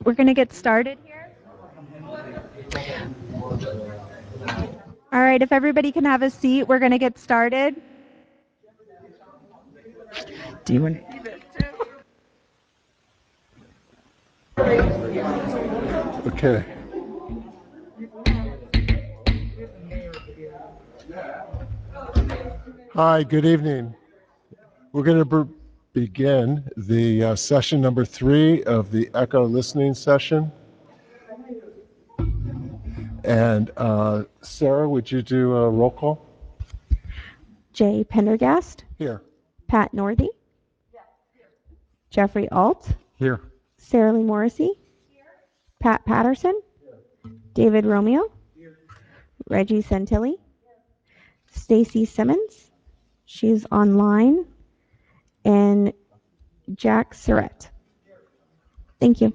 we're going to get started here. All right, if everybody can have a seat, we're going to get started. Do you want to eat it too? Okay. Hi, good evening. We're going to begin the session number 3 of the Echo listening session. And Sarah, would you do a roll call? Jay Pendergast. Here. Pat Northey. Jeffrey Alt. Here. Sarah Lee Morrissey. Here. Pat Patterson. Here. David Romeo. Here. Reggie Santilli. Stacy Simmons. She's online. And Jack Surratt. Thank you.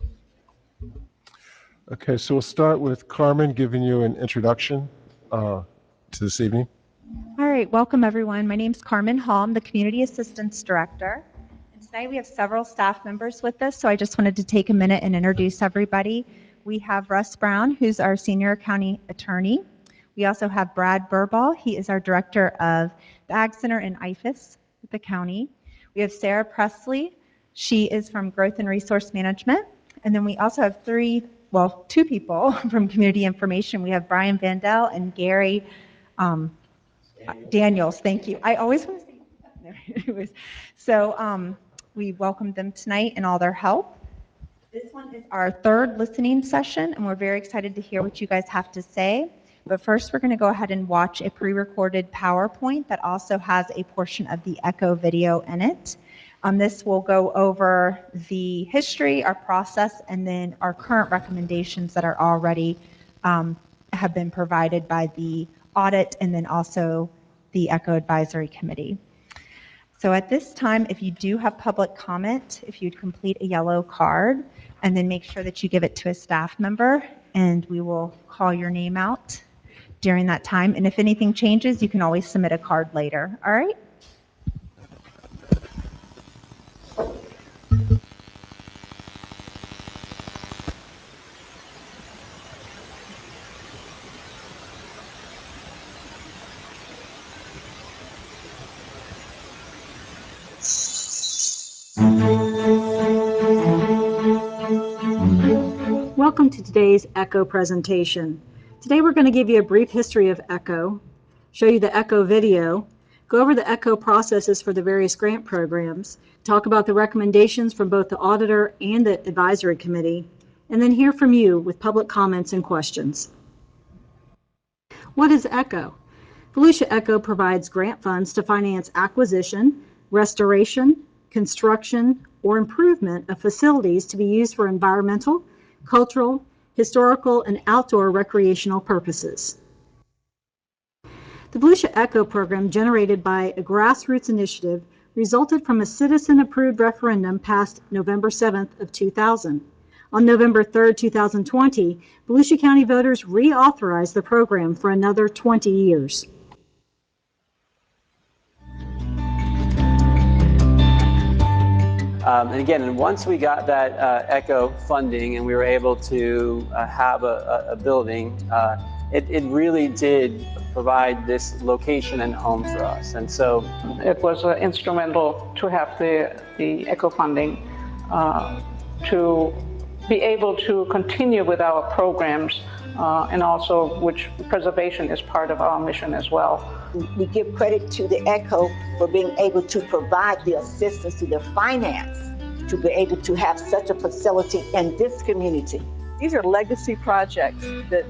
Okay, so we'll start with Carmen giving you an introduction to this evening. All right, welcome everyone. My name is Carmen Hall. I'm the Community Assistance Director. And tonight we have several staff members with us, so I just wanted to take a minute and introduce everybody. We have Russ Brown, who's our Senior County Attorney. We also have Brad Burball. He is our Director of the Ag Center and IFAS at the county. We have Sarah Presley. She is from Growth and Resource Management. And then we also have two people from Community Information. We have Brian Vandell and Gary Daniels. Thank you. I always want to say anyways. So we welcome them tonight and all their help. This one is our third listening session, and we're very excited to hear what you guys have to say. But first, we're going to go ahead and watch a pre-recorded PowerPoint that also has a portion of the Echo video in it. This will go over the history, our process, and then our current recommendations that are already have been provided by the Audit and then also the Echo Advisory Committee. So at this time, if you do have public comment, if you'd complete a yellow card and then make sure that you give it to a staff member, and we will call your name out during that time. And if anything changes, you can always submit a card later. All right? Welcome to today's Echo presentation. Today we're going to give you a brief history of Echo, show you the Echo video, go over the Echo processes for the various grant programs, talk about the recommendations from both the auditor and the advisory committee, and then hear from you with public comments and questions. What is Echo? Volusia Echo provides grant funds to finance acquisition, restoration, construction, or improvement of facilities to be used for environmental, cultural, historical, and outdoor recreational purposes. The Volusia Echo program, generated by a grassroots initiative, resulted from a citizen-approved referendum passed November 7th of 2000. On November 3rd, 2020, Volusia County voters reauthorized the program for another 20 years. And again, once we got that Echo funding and we were able to have a building, it really did provide this location and home for us. And so it was instrumental to have the Echo funding to be able to continue with our programs and also which preservation is part of our mission as well. We give credit to the Echo for being able to provide the assistance to the finance to be able to have such a facility in this community. These are legacy projects that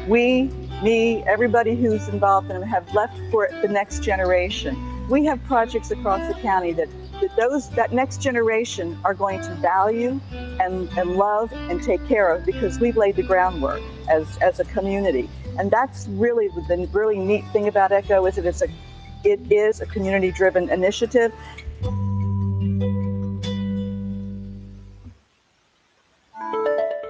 we, me, everybody who's involved in them have left for the next generation. We have projects across the county that next generation are going to value and love and take care of because we've laid the groundwork as a community. And that's really the really neat thing about Echo is that it is a community-driven initiative.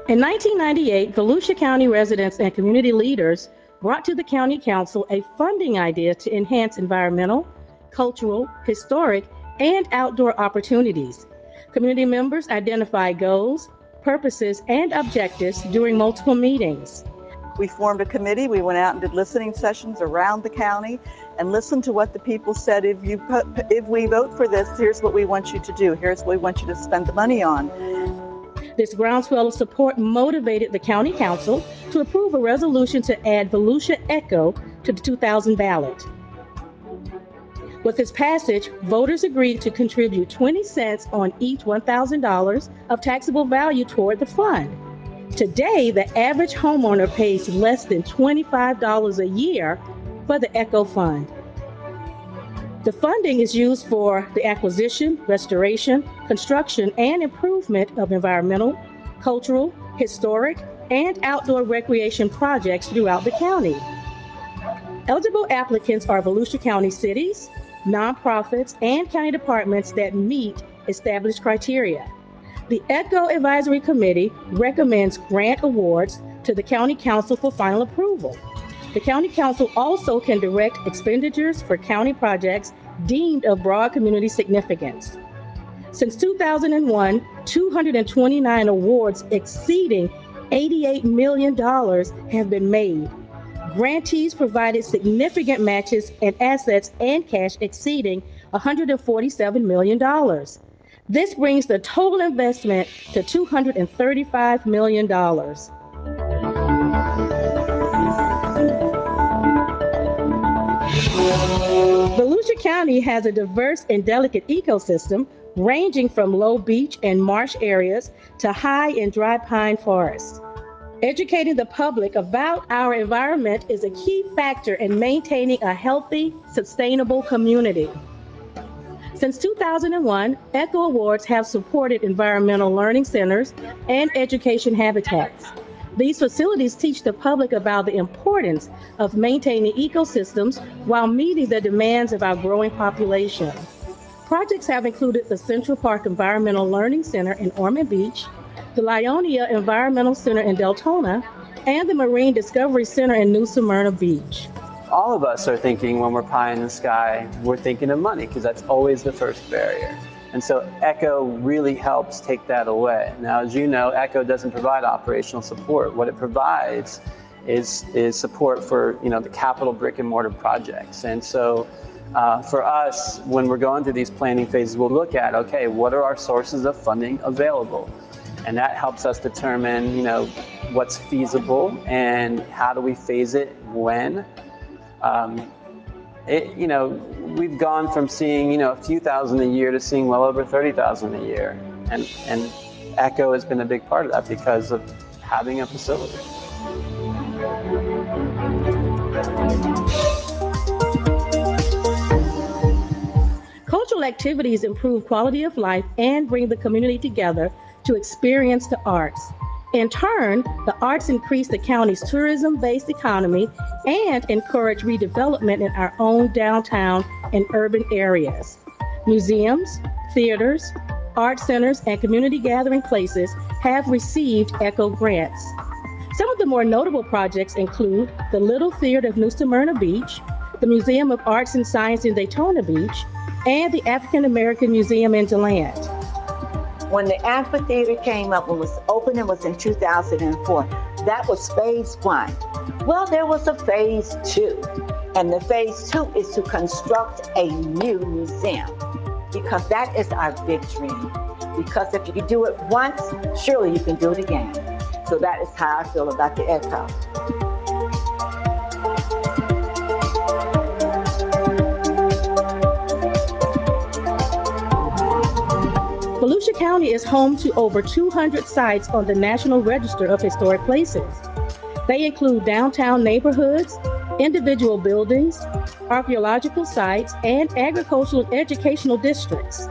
In 1998, Volusia County residents and community leaders brought to the County Council a funding idea to enhance environmental, cultural, historic, and outdoor opportunities. Community members identified goals, purposes, and objectives during multiple meetings. We formed a committee. We went out and did listening sessions around the county and listened to what the people said. If we vote for this, here's what we want you to do. Here's what we want you to spend the money on. This groundswell of support motivated the County Council to approve a resolution to add Volusia Echo to the 2000 ballot. With its passage, voters agreed to contribute 20 cents on each $1,000 of taxable value toward the fund. Today, the average homeowner pays less than $25 a year for the Echo Fund. The funding is used for the acquisition, restoration, construction, and improvement of environmental, cultural, historic, and outdoor recreation projects throughout the county. Eligible applicants are Volusia County cities, nonprofits, and county departments that meet established criteria. The ECHO Advisory Committee recommends grant awards to the County Council for final approval. The County Council also can direct expenditures for county projects deemed of broad community significance. Since 2001, 229 awards exceeding $88 million have been made. Grantees provided significant matches and assets and cash exceeding $147 million. This brings the total investment to $235 million. Volusia County has a diverse and delicate ecosystem ranging from low beach and marsh areas to high and dry pine forests. Educating the public about our environment is a key factor in maintaining a healthy, sustainable community. Since 2001, ECHO Awards have supported environmental learning centers and education habitats. These facilities teach the public about the importance of maintaining ecosystems while meeting the demands of our growing population. Projects have included the Central Park Environmental Learning Center in Ormond Beach, the Lyonia Environmental Center in Deltona, and the Marine Discovery Center in New Smyrna Beach. All of us are thinking when we're pie in the sky, we're thinking of money because that's always the first barrier. And so ECHO really helps take that away. Now, as you know, ECHO doesn't provide operational support. What it provides is support for the capital brick and mortar projects. And so for us, when we're going through these planning phases, we'll look at, okay, what are our sources of funding available? And that helps us determine, what's feasible and how do we phase it when. We've gone from seeing, a few thousand a year to seeing well over 30,000 a year. And ECHO has been a big part of that because of having a facility. Cultural activities improve quality of life and bring the community together to experience the arts. In turn, the arts increase the county's tourism-based economy and encourage redevelopment in our own downtown and urban areas. Museums, theaters, art centers, and community gathering places have received ECHO grants. Some of the more notable projects include the Little Theater of New Smyrna Beach, the Museum of Arts and Science in Daytona Beach, and the African American Museum in DeLand. When the amphitheater came up, when it was open, it was in 2004. That was phase 1. Well, there was a phase 2. And the phase 2 is to construct a new museum, because that is our big dream. Because if you do it once, surely you can do it again. So that is how I feel about the ECHO. Volusia County is home to over 200 sites on the National Register of Historic Places. They include downtown neighborhoods, individual buildings, archaeological sites, and agricultural and educational districts.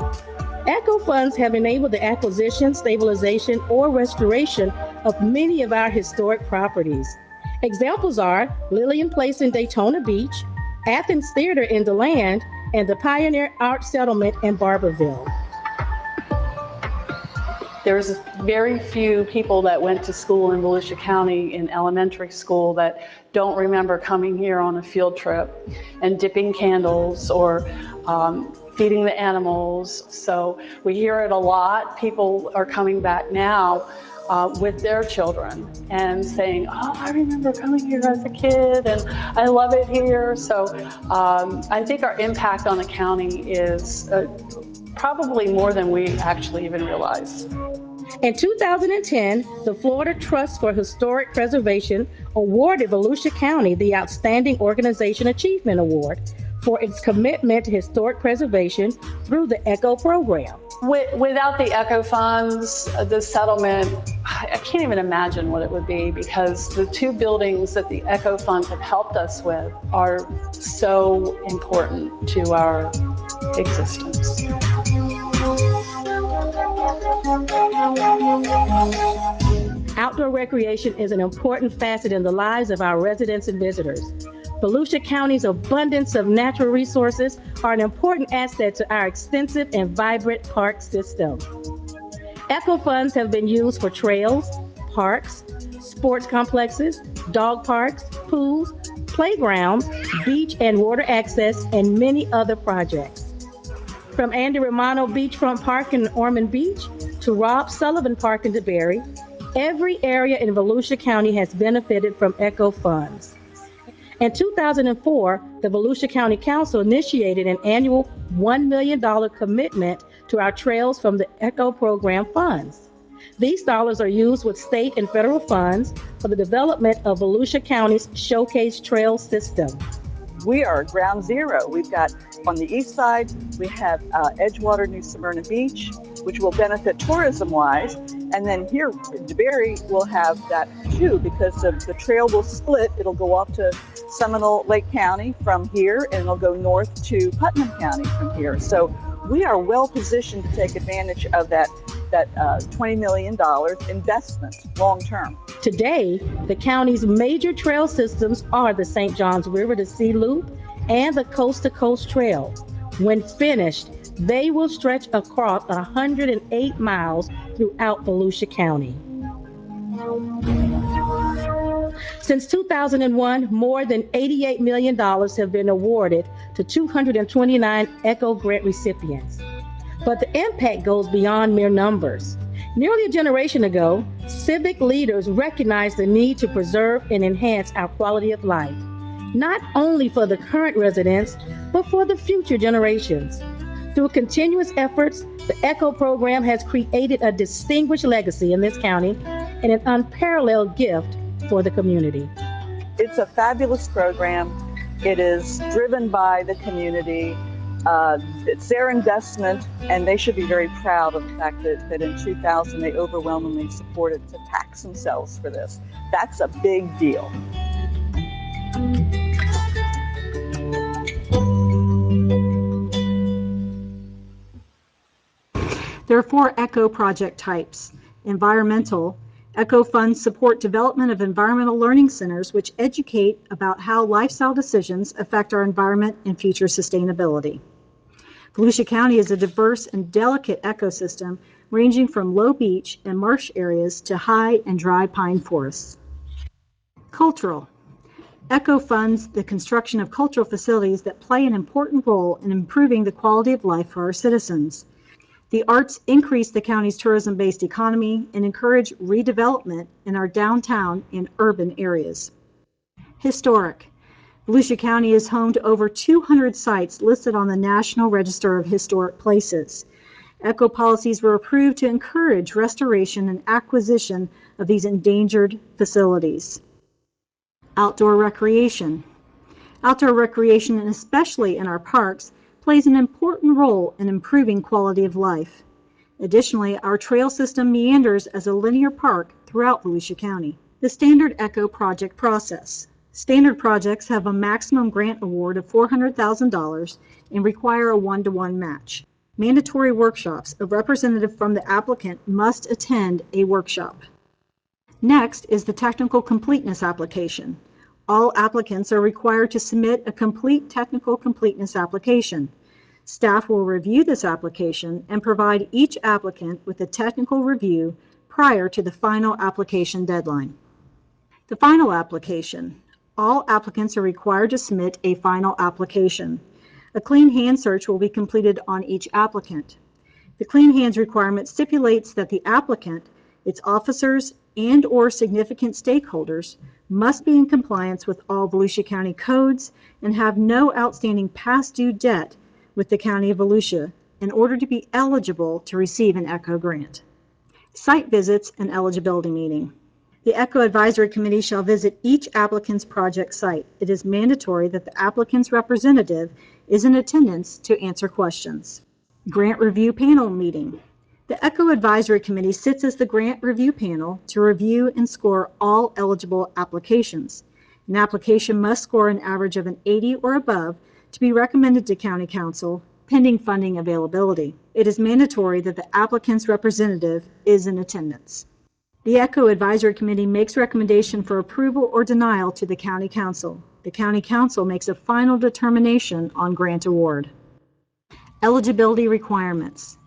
ECHO funds have enabled the acquisition, stabilization, or restoration of many of our historic properties. Examples are Lillian Place in Daytona Beach, Athens Theater in DeLand, and the Pioneer Art Settlement in Barberville. There's very few people that went to school in Volusia County in elementary school that don't remember coming here on a field trip and dipping candles or feeding the animals. So we hear it a lot. People are coming back now with their children and saying, oh, I remember coming here as a kid and I love it here. So I think our impact on the county is probably more than we actually even realize. In 2010, the Florida Trust for Historic Preservation awarded Volusia County the Outstanding Organization Achievement Award for its commitment to historic preservation through the ECHO program. Without the ECHO funds, the settlement, I can't even imagine what it would be, because the two buildings that the ECHO funds have helped us with are so important to our existence. Outdoor recreation is an important facet in the lives of our residents and visitors. Volusia County's abundance of natural resources are an important asset to our extensive and vibrant park system. ECHO funds have been used for trails, parks, sports complexes, dog parks, pools, playgrounds, beach and water access, and many other projects. From Andy Romano Beachfront Park in Ormond Beach to Rob Sullivan Park in DeBerry, every area in Volusia County has benefited from ECHO funds. In 2004, the Volusia County Council initiated an annual $1 million commitment to our trails from the ECHO program funds. These dollars are used with state and federal funds for the development of Volusia County's Showcase Trail System. We are ground zero. We've got on the east side, we have Edgewater, New Smyrna Beach, which will benefit tourism-wise. And then here, DeBerry will have that too, because the trail will split. It'll go off to Seminole Lake County from here, and it'll go north to Putnam County from here. So we are well positioned to take advantage of that $20 million investment long-term. Today, the county's major trail systems are the St. Johns River to Sea Loop and the Coast to Coast Trail. When finished, they will stretch across 108 miles throughout Volusia County. Since 2001, more than $88 million have been awarded to 229 ECHO grant recipients. But the impact goes beyond mere numbers. Nearly a generation ago, civic leaders recognized the need to preserve and enhance our quality of life, not only for the current residents, but for the future generations. Through continuous efforts, the ECHO program has created a distinguished legacy in this county and an unparalleled gift for the community. It's a fabulous program. It is driven by the community. It's their investment, and they should be very proud of the fact that in 2000 they overwhelmingly supported to tax themselves for this. That's a big deal. There are 4 ECHO project types. Environmental. ECHO funds support development of environmental learning centers which educate about how lifestyle decisions affect our environment and future sustainability. Volusia County is a diverse and delicate ecosystem ranging from low beach and marsh areas to high and dry pine forests. Cultural. ECHO funds the construction of cultural facilities that play an important role in improving the quality of life for our citizens. The arts increase the county's tourism-based economy and encourage redevelopment in our downtown and urban areas. Historic. Volusia County is home to over 200 sites listed on the National Register of Historic Places. ECHO policies were approved to encourage restoration and acquisition of these endangered facilities. Outdoor recreation. Outdoor recreation, and especially in our parks, plays an important role in improving quality of life. Additionally, our trail system meanders as a linear park throughout Volusia County. The standard ECHO project process. Standard projects have a maximum grant award of $400,000 and require a 1-to-1 match. Mandatory workshops. A representative from the applicant must attend a workshop. Next is the technical completeness application. All applicants are required to submit a complete technical completeness application. Staff will review this application and provide each applicant with a technical review prior to the final application deadline. The final application. All applicants are required to submit a final application. A clean hand search will be completed on each applicant. The clean hands requirement stipulates that the applicant Its officers and/or significant stakeholders must be in compliance with all Volusia County codes and have no outstanding past due debt with the County of Volusia in order to be eligible to receive an ECHO grant. Site visits and eligibility meeting. The ECHO Advisory Committee shall visit each applicant's project site. It is mandatory that the applicant's representative is in attendance to answer questions. Grant Review Panel Meeting. The ECHO Advisory Committee sits as the grant review panel to review and score all eligible applications. An application must score an average of an 80 or above to be recommended to County Council, pending funding availability. It is mandatory that the applicant's representative is in attendance. The ECHO Advisory Committee makes recommendation for approval or denial to the County Council. The County Council makes a final determination on grant award. Eligibility requirements.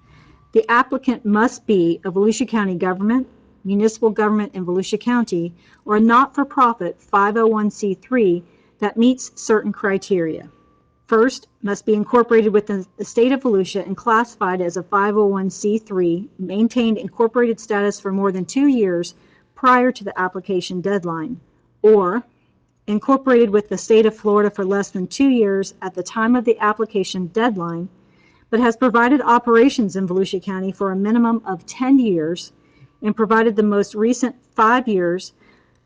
The applicant must be a Volusia County government, municipal government in Volusia County, or a not-for-profit 501c3 that meets certain criteria. First, must be incorporated within the state of Volusia and classified as a 501c3, maintained incorporated status for more than 2 years prior to the application deadline, or incorporated with the state of Florida for less than 2 years at the time of the application deadline, but has provided operations in Volusia County for a minimum of 10 years and provided the most recent 5 years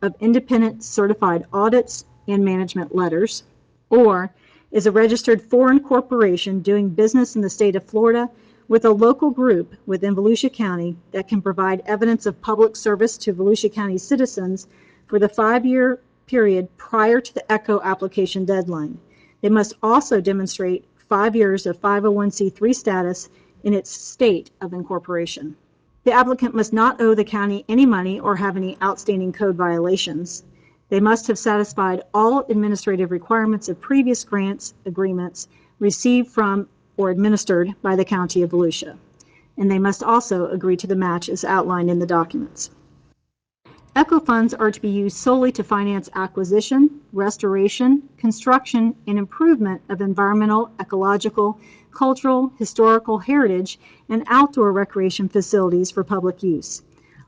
of independent certified audits and management letters, or is a registered foreign corporation doing business in the state of Florida with a local group within Volusia County that can provide evidence of public service to Volusia County citizens for the 5-year period prior to the ECHO application deadline. They must also demonstrate 5 years of 501c3 status in its state of incorporation. The applicant must not owe the county any money or have any outstanding code violations. They must have satisfied all administrative requirements of previous grants, agreements received from or administered by the County of Volusia. And they must also agree to the match as outlined in the documents. ECHO funds are to be used solely to finance acquisition, restoration, construction, and improvement of environmental, ecological, cultural, historical heritage, and outdoor recreation facilities for public use.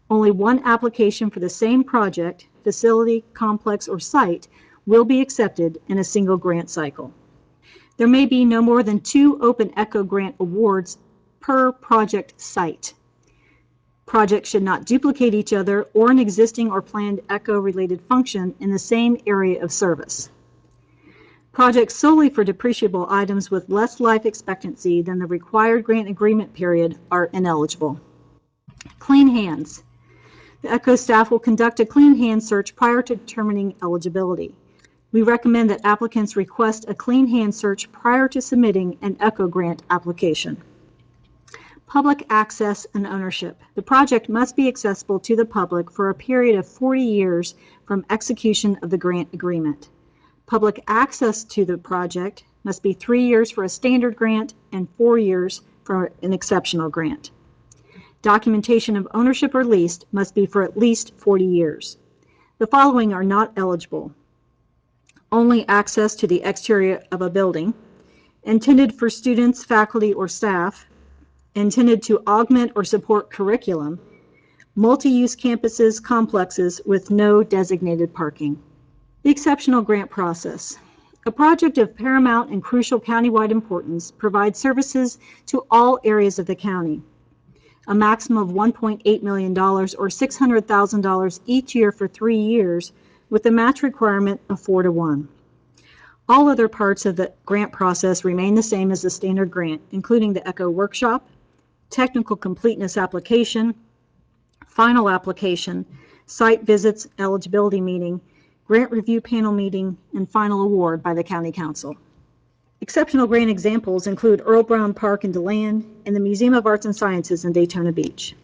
Only one application for the same project, facility, complex, or site will be accepted in a single grant cycle. There may be no more than 2 open ECHO grant awards per project site. Projects should not duplicate each other or an existing or planned ECHO-related function in the same area of service. Projects solely for depreciable items with less life expectancy than the required grant agreement period are ineligible. Clean hands. The ECHO staff will conduct a clean hand search prior to determining eligibility. We recommend that applicants request a clean hand search prior to submitting an ECHO grant application. Public access and ownership. The project must be accessible to the public for a period of 40 years from execution of the grant agreement. Public access to the project must be 3 years for a standard grant and 4 years for an exceptional grant. Documentation of ownership or lease must be for at least 40 years. The following are not eligible: only access to the exterior of a building, intended for students, faculty, or staff, intended to augment or support curriculum, multi-use campuses, complexes with no designated parking. The exceptional grant process. A project of paramount and crucial countywide importance provides services to all areas of the county. A maximum of $1.8 million or $600,000 each year for 3 years with a match requirement of 4 to 1. All other parts of the grant process remain the same as the standard grant, including the ECHO workshop, technical completeness application, final application, site visits, eligibility meeting, grant review panel meeting, and final award by the County Council. Exceptional grant examples include Earl Brown Park in DeLand and the Museum of Arts and Sciences in Daytona Beach.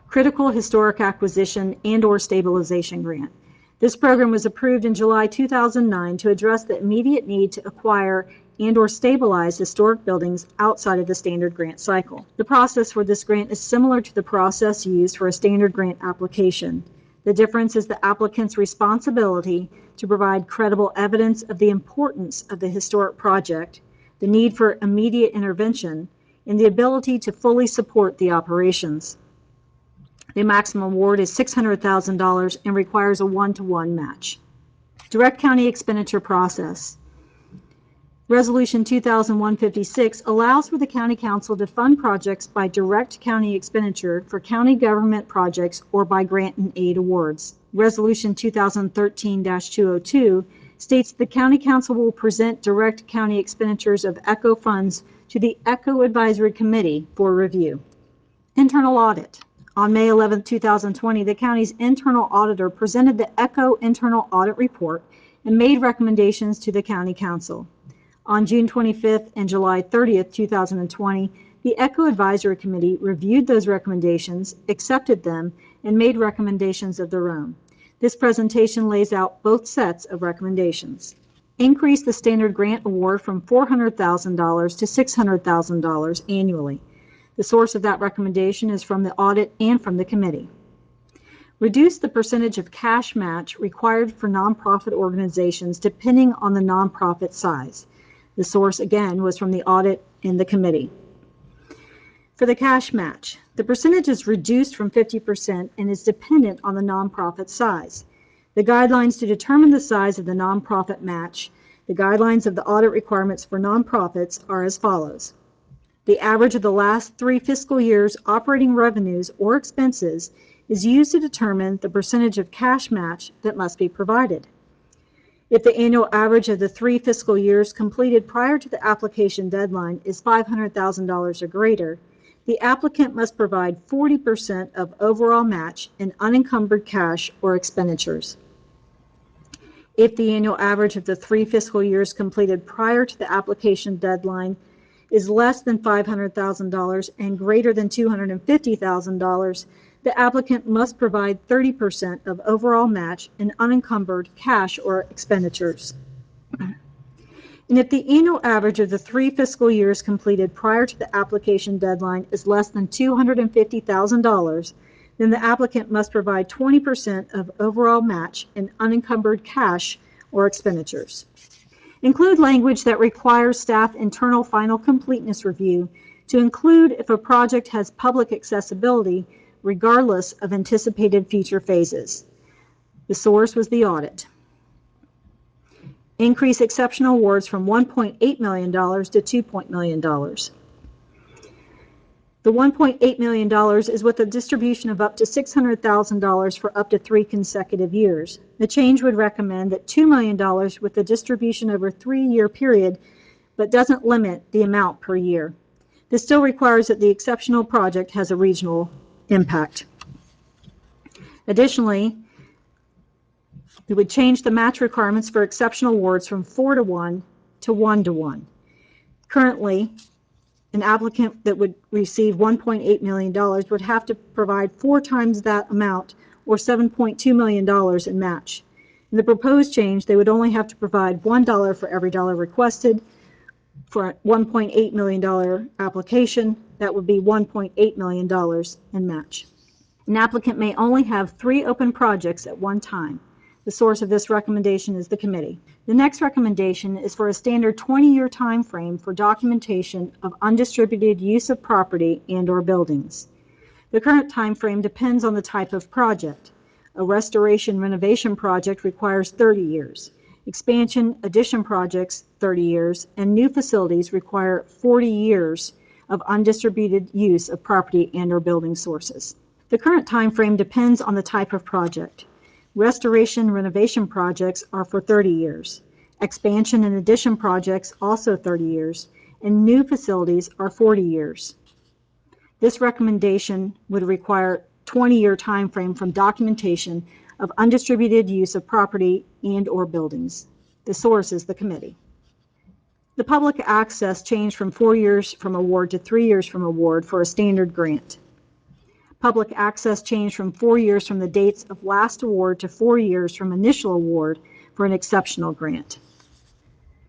Critical Historic Acquisition and/or Stabilization Grant. This program was approved in July 2009 to address the immediate need to acquire and/or stabilize historic buildings outside of the standard grant cycle. The process for this grant is similar to the process used for a standard grant application. The difference is the applicant's responsibility to provide credible evidence of the importance of the historic project, the need for immediate intervention, and the ability to fully support the operations. The maximum award is $600,000 and requires a 1-to-1 match. Direct county expenditure process. Resolution 2001-56 allows for the County Council to fund projects by direct county expenditure for county government projects or by grant and aid awards. Resolution 2013-202 states the County Council will present direct county expenditures of ECHO funds to the ECHO Advisory Committee for review. Internal audit. On May 11, 2020, the county's internal auditor presented the ECHO internal audit report and made recommendations to the County Council. On June 25th and July 30th, 2020, the ECHO Advisory Committee reviewed those recommendations, accepted them, and made recommendations of their own. This presentation lays out both sets of recommendations. Increase the standard grant award from $400,000 to $600,000 annually. The source of that recommendation is from the audit and from the committee. Reduce the percentage of cash match required for nonprofit organizations depending on the nonprofit size. The source, again, was from the audit and the committee. For the cash match, the percentage is reduced from 50% and is dependent on the nonprofit size. The guidelines to determine the size of the nonprofit match, the guidelines of the audit requirements for nonprofits are as follows. The average of the last 3 fiscal years' operating revenues or expenses is used to determine the percentage of cash match that must be provided. If the annual average of the 3 fiscal years completed prior to the application deadline is $500,000 or greater, the applicant must provide 40% of overall match in unencumbered cash or expenditures. If the annual average of the 3 fiscal years completed prior to the application deadline is less than $500,000 and greater than $250,000, the applicant must provide 30% of overall match in unencumbered cash or expenditures. And if the annual average of the 3 fiscal years completed prior to the application deadline is less than $250,000, then the applicant must provide 20% of overall match in unencumbered cash or expenditures. Include language that requires staff internal final completeness review to include if a project has public accessibility regardless of anticipated future phases. The source was the audit. Increase exceptional awards from $1.8 million to $2 million. The $1.8 million is with a distribution of up to $600,000 for up to 3 consecutive years. The change would recommend that $2 million with a distribution over a 3-year period, but doesn't limit the amount per year. This still requires that the exceptional project has a regional impact. Additionally, we would change the match requirements for exceptional awards from 4-to-1 to 1-to-1. Currently, an applicant that would receive $1.8 million would have to provide 4 times that amount, or $7.2 million in match. In the proposed change, they would only have to provide $1 for every dollar requested. For a $1.8 million application, that would be $1.8 million in match. An applicant may only have 3 open projects at one time. The source of this recommendation is the committee. The next recommendation is for a standard 20-year time frame for documentation of undistributed use of property and/or buildings. The current time frame depends on the type of project. A restoration renovation project requires 30 years. Expansion addition projects, 30 years, and new facilities require 40 years of undistributed use of property and/or building sources. The current time frame depends on the type of project. Restoration renovation projects are for 30 years. Expansion and addition projects also 30 years, and new facilities are 40 years. This recommendation would require 20-year time frame from documentation of undistributed use of property and/or buildings. The source is the committee. The public access changed from 4 years from award to 3 years from award for a standard grant. Public access changed from 4 years from the dates of last award to 4 years from initial award for an exceptional grant.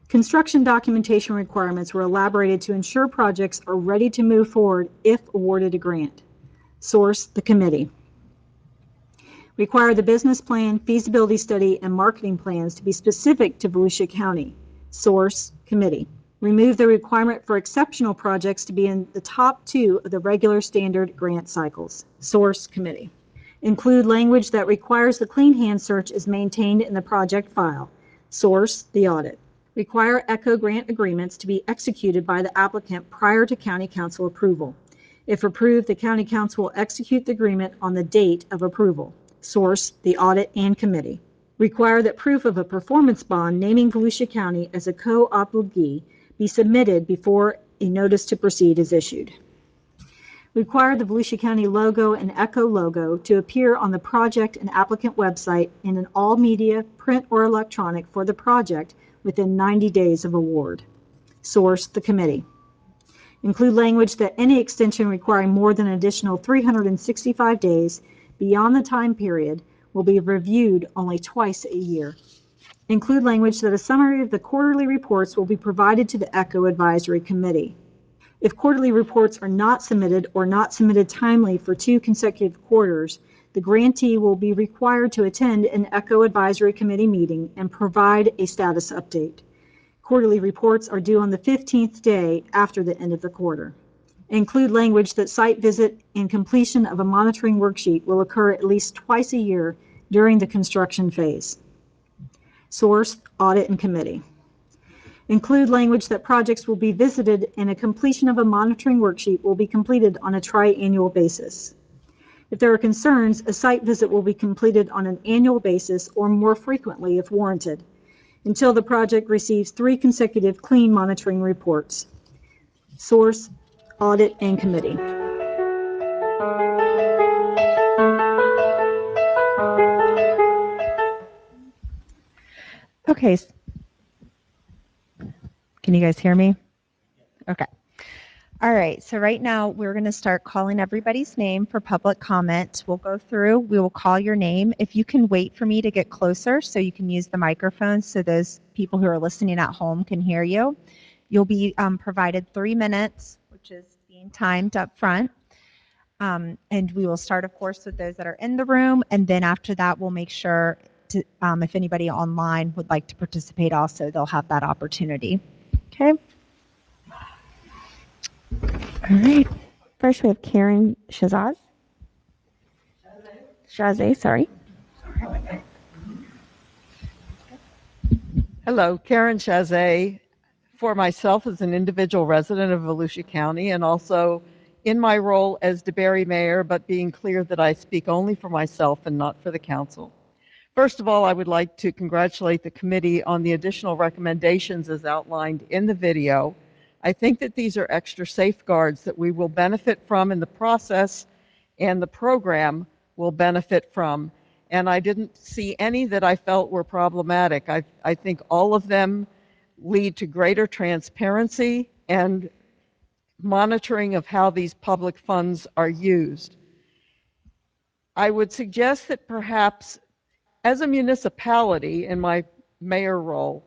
Construction documentation requirements were elaborated to ensure projects are ready to move forward if awarded a grant. Source, the committee. Require the business plan, feasibility study, and marketing plans to be specific to Volusia County. Source, committee. Remove the requirement for exceptional projects to be in the top 2 of the regular standard grant cycles. Source, committee. Include language that requires the clean hand search is maintained in the project file. Source, the audit. Require ECHO grant agreements to be executed by the applicant prior to County Council approval. If approved, the County Council will execute the agreement on the date of approval. Source, the audit and committee. Require that proof of a performance bond naming Volusia County as a co-obligee be submitted before a notice to proceed is issued. Require the Volusia County logo and ECHO logo to appear on the project and applicant website in an all media, print or electronic for the project within 90 days of award. Source, the committee. Include language that any extension requiring more than an additional 365 days beyond the time period will be reviewed only twice a year. Include language that a summary of the quarterly reports will be provided to the ECHO Advisory Committee. If quarterly reports are not submitted or not submitted timely for 2 consecutive quarters, the grantee will be required to attend an ECHO Advisory Committee meeting and provide a status update. Quarterly reports are due on the 15th day after the end of the quarter. Include language that site visit and completion of a monitoring worksheet will occur at least twice a year during the construction phase. Source, audit and committee. Include language that projects will be visited and a completion of a monitoring worksheet will be completed on a tri-annual basis. If there are concerns, a site visit will be completed on an annual basis or more frequently if warranted, until the project receives 3 consecutive clean monitoring reports. Source, audit and committee. Okay. Can you guys hear me? Okay. All right. So right now we're going to start calling everybody's name for public comment. We'll go through. We will call your name. If you can wait for me to get closer so you can use the microphone so those people who are listening at home can hear you. You'll be provided 3 minutes, which is being timed up front. And we will start, of course, with those that are in the room. And then after that, we'll make sure to, if anybody online would like to participate also, they'll have that opportunity. Okay. All right. First, we have Karen Shazaz. Shazay, sorry. Hello, Karen Shazay. For myself as an individual resident of Volusia County and also in my role as DeBerry Mayor, but being clear that I speak only for myself and not for the council. First of all, I would like to congratulate the committee on the additional recommendations as outlined in the video. I think that these are extra safeguards that we will benefit from in the process and the program will benefit from. And I didn't see any that I felt were problematic. I think all of them lead to greater transparency and monitoring of how these public funds are used. I would suggest that perhaps as a municipality in my mayor role,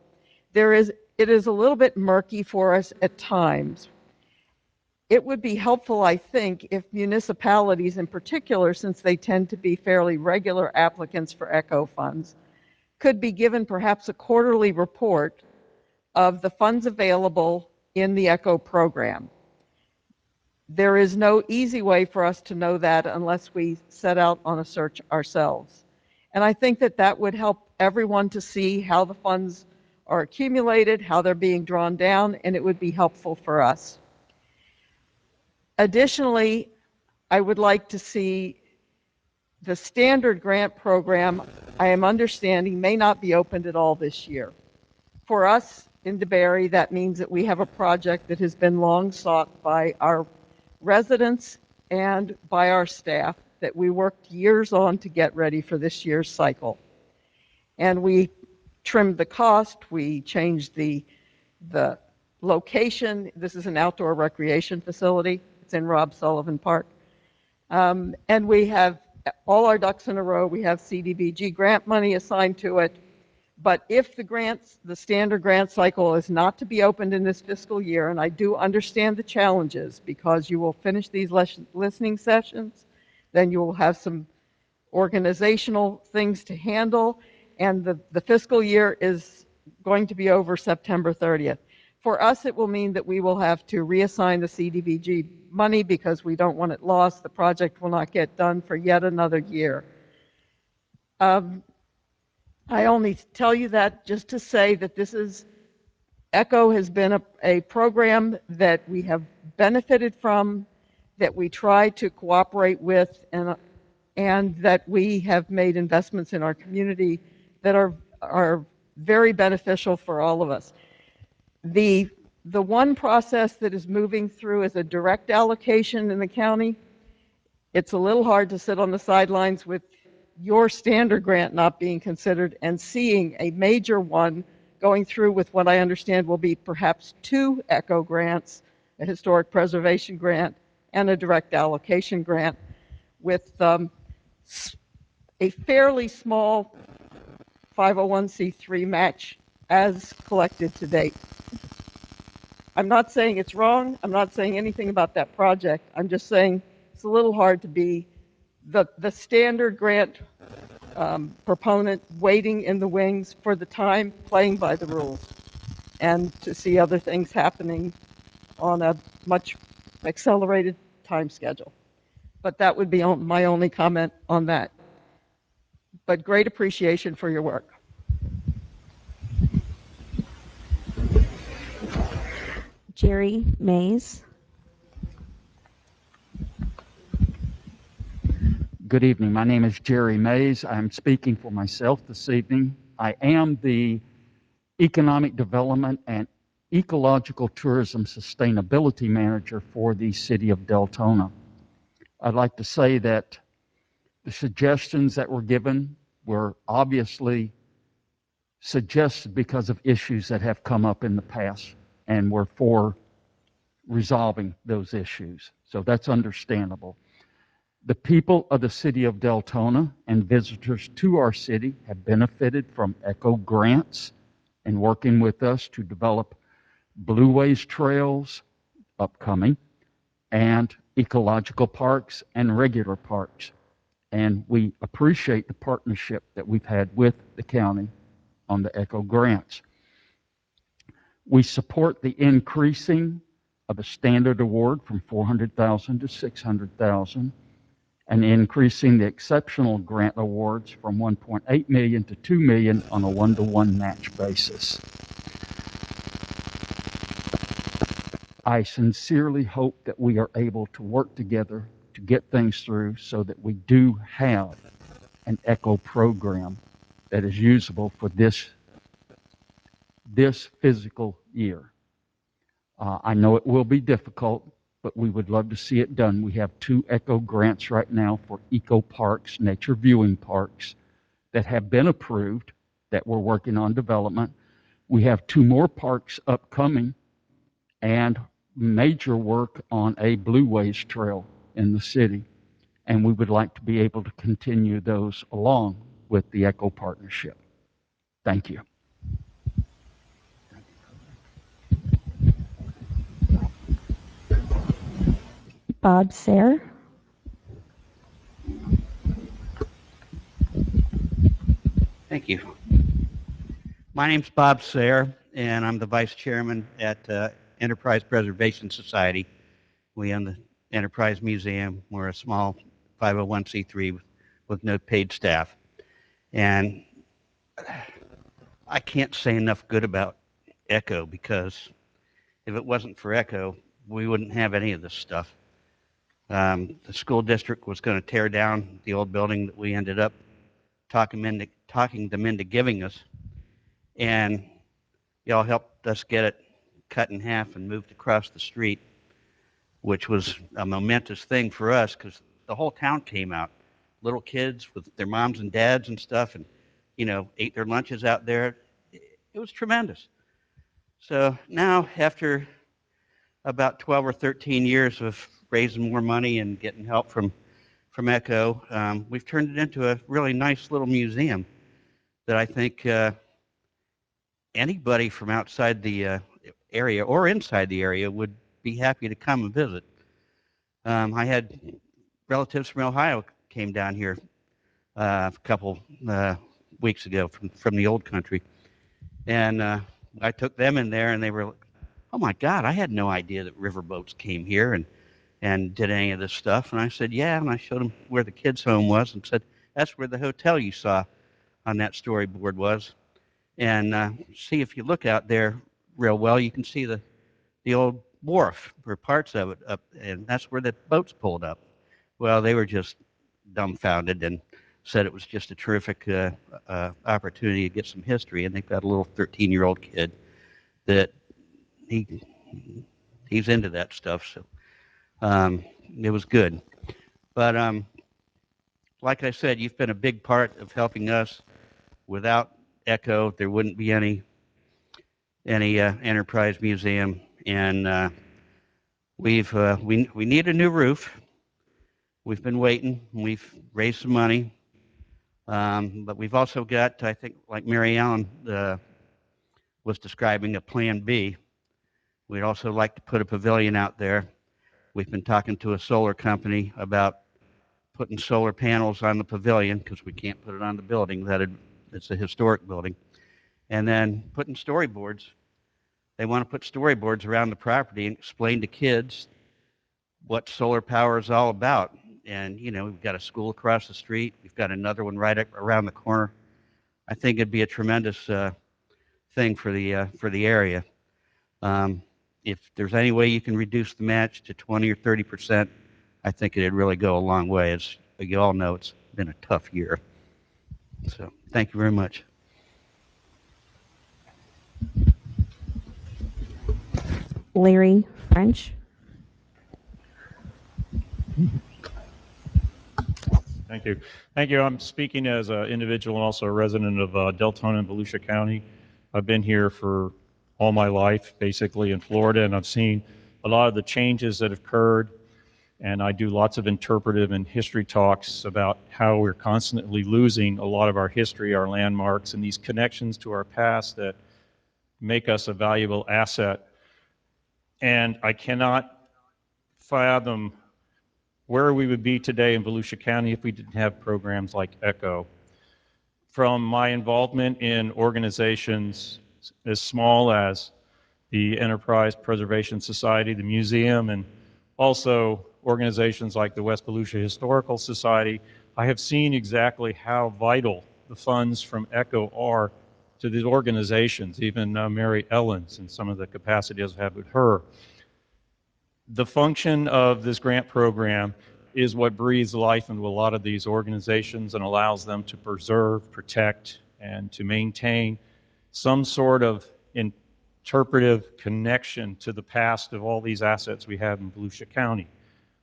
it is a little bit murky for us at times. It would be helpful, I think, if municipalities in particular, since they tend to be fairly regular applicants for ECHO funds, could be given perhaps a quarterly report of the funds available in the ECHO program. There is no easy way for us to know that unless we set out on a search ourselves. And I think that that would help everyone to see how the funds are accumulated, how they're being drawn down, and it would be helpful for us. Additionally, I would like to see the standard grant program, I am understanding, may not be opened at all this year. For us in DeBerry, that means that we have a project that has been long sought by our residents and by our staff that we worked years on to get ready for this year's cycle. And we trimmed the cost, we changed the location. This is an outdoor recreation facility. It's in Rob Sullivan Park. And we have all our ducks in a row. We have CDBG grant money assigned to it. But if the standard grant cycle is not to be opened in this fiscal year, and I do understand the challenges because you will finish these listening sessions, then you will have some organizational things to handle, and the fiscal year is going to be over September 30th. For us, it will mean that we will have to reassign the CDBG money because we don't want it lost. The project will not get done for yet another year. I only tell you that just to say that ECHO has been a program that we have benefited from, that we try to cooperate with, and that we have made investments in our community that are very beneficial for all of us. The one process that is moving through is a direct allocation in the county. It's a little hard to sit on the sidelines with your standard grant not being considered and seeing a major one going through with what I understand will be perhaps 2 ECHO grants, a historic preservation grant and a direct allocation grant, with a fairly small 501c3 match as collected to date. I'm not saying it's wrong. I'm not saying anything about that project. I'm just saying it's a little hard to be the standard grant proponent waiting in the wings for the time, playing by the rules, and to see other things happening on a much accelerated time schedule. But that would be my only comment on that. But great appreciation for your work. Jerry Mays. Good evening. My name is Jerry Mays. I'm speaking for myself this evening. I am the Economic Development and Ecological Tourism Sustainability Manager for the City of Deltona. I'd like to say that the suggestions that were given were obviously suggested because of issues that have come up in the past, and we're for resolving those issues. So that's understandable. The people of the City of Deltona and visitors to our city have benefited from ECHO grants and working with us to develop blueways trails upcoming and ecological parks and regular parks. And we appreciate the partnership that we've had with the county on the ECHO grants. We support the increasing of the standard award from $400,000 to $600,000 and increasing the exceptional grant awards from $1.8 million to $2 million on a 1-to-1 match basis. I sincerely hope that we are able to work together to get things through so that we do have an ECHO program that is usable for this physical year. I know it will be difficult, but we would love to see it done. We have 2 ECHO grants right now for eco parks, nature viewing parks, that have been approved, that we're working on development. We have 2 more parks upcoming and major work on a blueways trail in the city. And we would like to be able to continue those along with the ECHO partnership. Thank you. Bob Sayre. Thank you. My name's Bob Sayre, and I'm the Vice Chairman at Enterprise Preservation Society. We own the Enterprise Museum. We're a small 501c3 with no paid staff. And I can't say enough good about ECHO, because if it wasn't for ECHO, we wouldn't have any of this stuff. The school district was going to tear down the old building that we ended up talking them into giving us, and y'all helped us get it cut in half and moved across the street, which was a momentous thing for us because the whole town came out, little kids with their moms and dads and stuff, and ate their lunches out there. It was tremendous. So now, after about 12 or 13 years of raising more money and getting help from ECHO, we've turned it into a really nice little museum that I think anybody from outside the area or inside the area would be happy to come and visit. I had relatives from Ohio came down here a couple weeks ago from the old country, and I took them in there, and they were oh my God, I had no idea that riverboats came here and did any of this stuff. And I said, yeah. And I showed him where the kids' home was and said, that's where the hotel you saw on that storyboard was. And see, if you look out there real well, you can see the old wharf or parts of it up, and that's where the boats pulled up. Well, they were just dumbfounded and said it was just a terrific opportunity to get some history. And they've got a little 13-year-old kid that he's into that stuff. So it was good. But like I said, you've been a big part of helping us. Without ECHO, there wouldn't be any Enterprise Museum, and we need a new roof. We've been waiting. We've raised some money, but we've also got, I think, like Mary Ellen was describing, a Plan B. We'd also like to put a pavilion out there. We've been talking to a solar company about putting solar panels on the pavilion because we can't put it on the building. It's a historic building. And then putting storyboards. They want to put storyboards around the property and explain to kids what solar power is all about. And, you know, we've got a school across the street. We've got another one right around the corner. I think it'd be a tremendous thing for the area. If there's any way you can reduce the match to 20 or 30%, I think it'd really go a long way. As you all know, it's been a tough year. So thank you very much. Larry French. Thank you. Thank you. I'm speaking as an individual and also a resident of Deltona and Volusia County. I've been here for all my life, basically in Florida, and I've seen a lot of the changes that have occurred. And I do lots of interpretive and history talks about how we're constantly losing a lot of our history, our landmarks, and these connections to our past that make us a valuable asset. And I cannot fathom where we would be today in Volusia County if we didn't have programs like ECHO. From my involvement in organizations as small as the Enterprise Preservation Society, the museum, and also organizations like the West Volusia Historical Society, I have seen exactly how vital the funds from ECHO are to these organizations, even Mary Ellen's and some of the capacities I've had with her. The function of this grant program is what breathes life into a lot of these organizations and allows them to preserve, protect, and to maintain some sort of interpretive connection to the past of all these assets we have in Volusia County.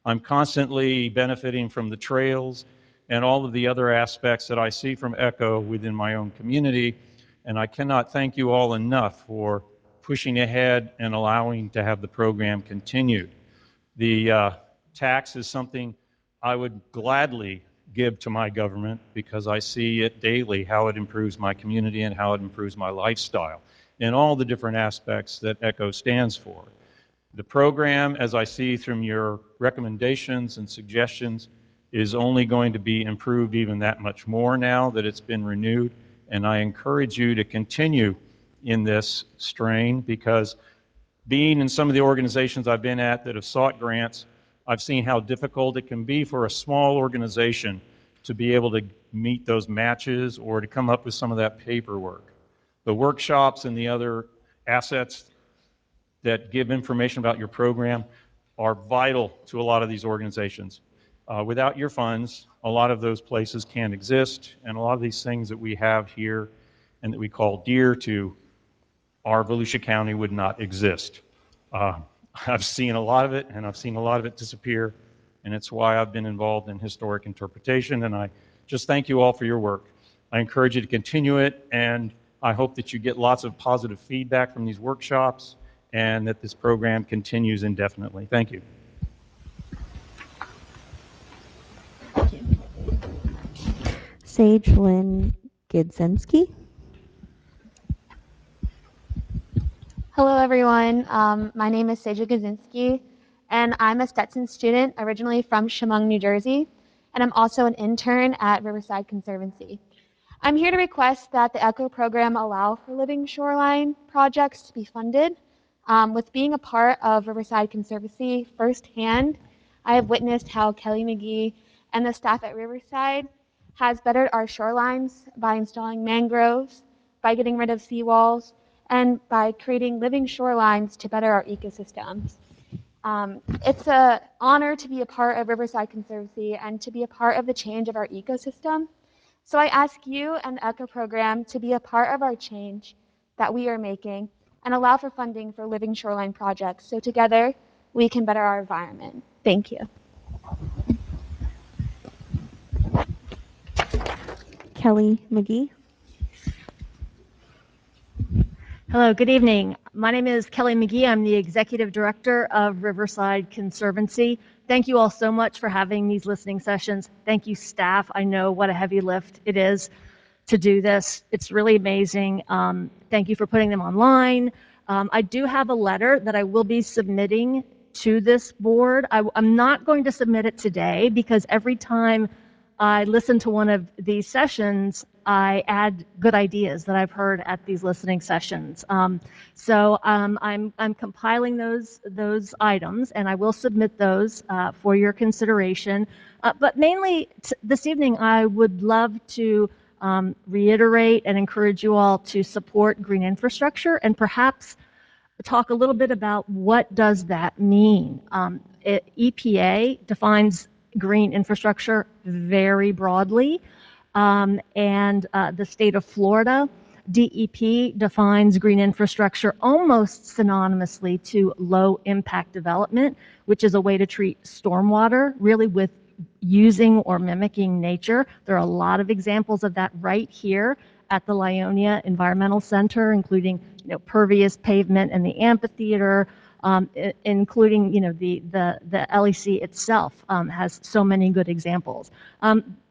I'm constantly benefiting from the trails and all of the other aspects that I see from ECHO within my own community, and I cannot thank you all enough for pushing ahead and allowing to have the program continued. The tax is something I would gladly give to my government because I see it daily, how it improves my community and how it improves my lifestyle in all the different aspects that ECHO stands for. The program, as I see from your recommendations and suggestions, is only going to be improved even that much more now that it's been renewed, and I encourage you to continue in this strain because being in some of the organizations I've been at that have sought grants, I've seen how difficult it can be for a small organization to be able to meet those matches or to come up with some of that paperwork. The workshops and the other assets that give information about your program are vital to a lot of these organizations. Without your funds, a lot of those places can't exist, and a lot of these things that we have here and that we call dear to our Volusia County would not exist. I've seen a lot of it, and I've seen a lot of it disappear, and it's why I've been involved in historic interpretation, and I just thank you all for your work. I encourage you to continue it, and I hope that you get lots of positive feedback from these workshops and that this program continues indefinitely. Thank you. Sage Lynn Gidzinski. Hello, everyone. My name is Seja Gazinski, and I'm a Stetson student originally from Chemung, New Jersey, and I'm also an intern at Riverside Conservancy. I'm here to request that the ECHO program allow for living shoreline projects to be funded. With being a part of Riverside Conservancy firsthand, I have witnessed how Kelly McGee and the staff at Riverside has bettered our shorelines by installing mangroves, by getting rid of seawalls, and by creating living shorelines to better our ecosystems. It's an honor to be a part of Riverside Conservancy and to be a part of the change of our ecosystem. So I ask you and the ECHO program to be a part of our change that we are making and allow for funding for living shoreline projects so together we can better our environment. Thank you. Kelly McGee. Hello, good evening. My name is Kelly McGee. I'm the Executive Director of Riverside Conservancy. Thank you all so much for having these listening sessions. Thank you, staff. I know what a heavy lift it is to do this. It's really amazing. Thank you for putting them online. I do have a letter that I will be submitting to this board. I'm not going to submit it today because every time I listen to one of these sessions, I add good ideas that I've heard at these listening sessions. I'm compiling those items, and I will submit those for your consideration. But mainly this evening, I would love to reiterate and encourage you all to support green infrastructure and perhaps talk a little bit about what does that mean. EPA defines green infrastructure very broadly, and the state of Florida, DEP defines green infrastructure almost synonymously to low impact development, which is a way to treat stormwater really with using or mimicking nature. There are a lot of examples of that right here at the Lyonia Environmental Center, including pervious pavement and the amphitheater, including the LEC itself has so many good examples.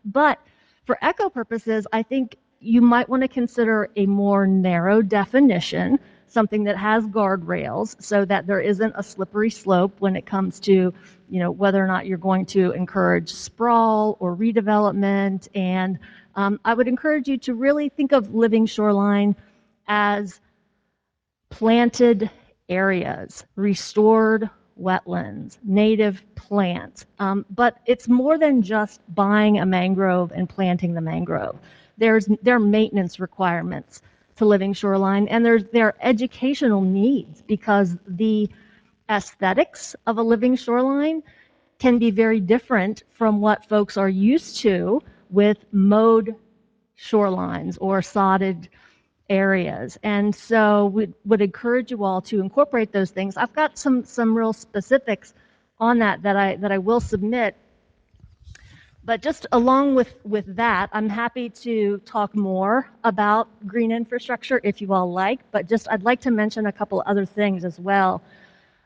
But for ECHO purposes, I think you might want to consider a more narrow definition, something that has guardrails so that there isn't a slippery slope when it comes to whether or not you're going to encourage sprawl or redevelopment. And I would encourage you to really think of living shoreline as planted areas, restored wetlands, native plants. But it's more than just buying a mangrove and planting the mangrove. There are maintenance requirements to living shoreline, and there are educational needs because the aesthetics of a living shoreline can be very different from what folks are used to with mowed shorelines or sodded areas. And so we would encourage you all to incorporate those things. I've got some real specifics on that I will submit. But just along with that, I'm happy to talk more about green infrastructure if you all like, but I'd like to mention a couple other things as well.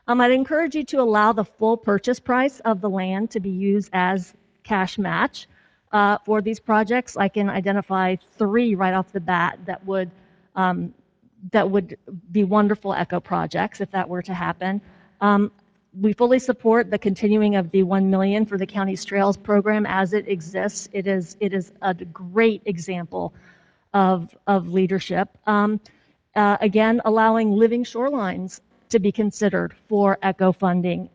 I'd encourage you to allow the full purchase price of the land to be used as cash match for these projects. I can identify 3 right off the bat that would be wonderful ECHO projects if that were to happen. We fully support the continuing of the $1 million for the county's trails program as it exists. It is a great example of leadership. Again, allowing living shorelines to be considered for ECHO funding,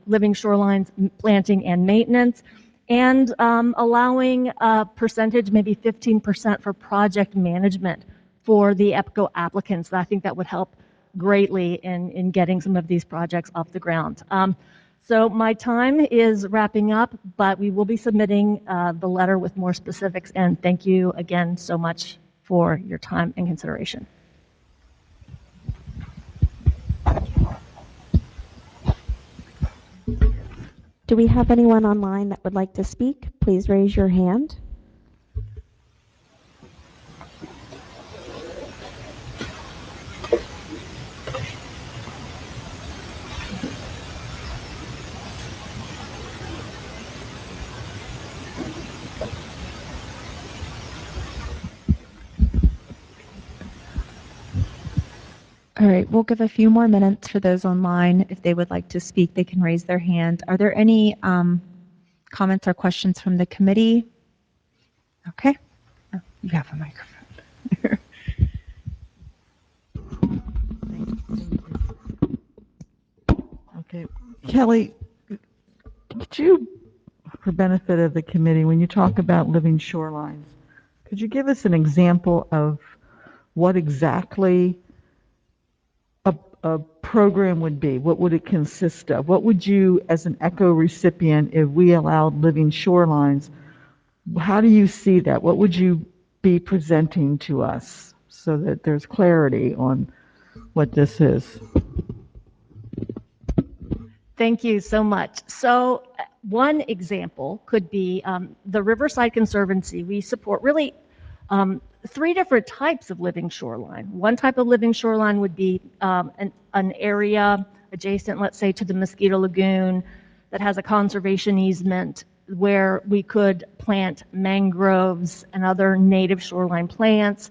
living shorelines planting and maintenance, and allowing a percentage, maybe 15% for project management for the EPCO applicants. I think that would help greatly in getting some of these projects off the ground. So my time is wrapping up, but we will be submitting the letter with more specifics, and thank you again so much for your time and consideration. Do we have anyone online that would like to speak? Please raise your hand. All right, we'll give a few more minutes for those online. If they would like to speak, they can raise their hand. Are there any comments or questions from the committee? Okay. Oh, you have a microphone. Kelly, could you, for benefit of the committee, when you talk about living shorelines, could you give us an example of what exactly a program would be? What would it consist of? What would you, as an ECHO recipient, if we allowed living shorelines, how do you see that? What would you be presenting to us so that there's clarity on what this is? Thank you so much. So one example could be the Riverside Conservancy. We support really three different types of living shoreline. One type of living shoreline would be an area adjacent, let's say, to the Mosquito Lagoon that has a conservation easement where we could plant mangroves and other native shoreline plants,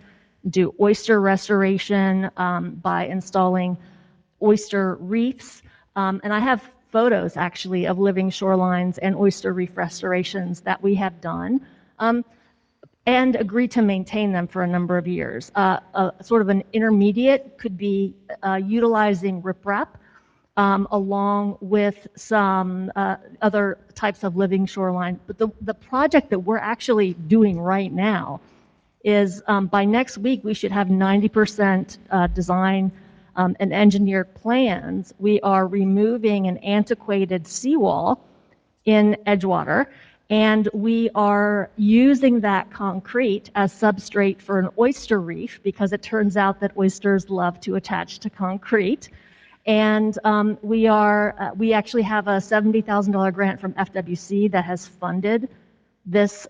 do oyster restoration by installing oyster reefs. And I have photos actually of living shorelines and oyster reef restorations that we have done. And agree to maintain them for a number of years. Sort of an intermediate could be utilizing riprap along with some other types of living shoreline. But the project that we're actually doing right now is by next week we should have 90% design and engineered plans. We are removing an antiquated seawall in Edgewater, and we are using that concrete as substrate for an oyster reef because it turns out that oysters love to attach to concrete. And we actually have a $70,000 grant from FWC that has funded this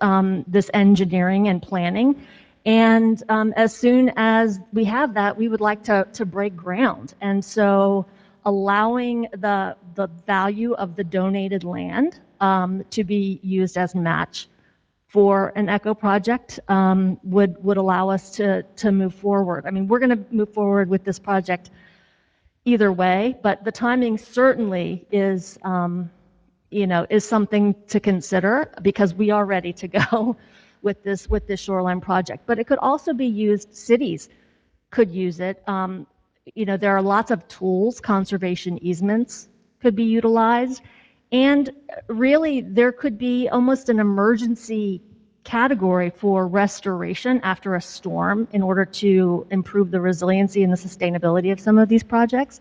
engineering and planning. And as soon as we have that, we would like to break ground. And so allowing the value of the donated land to be used as match for an ECHO project would allow us to move forward. I mean, we're going to move forward with this project either way, but the timing certainly is, is something to consider because we are ready to go with this shoreline project. But it could also be used, cities could use it. There are lots of tools, conservation easements could be utilized, and really there could be almost an emergency category for restoration after a storm in order to improve the resiliency and the sustainability of some of these projects.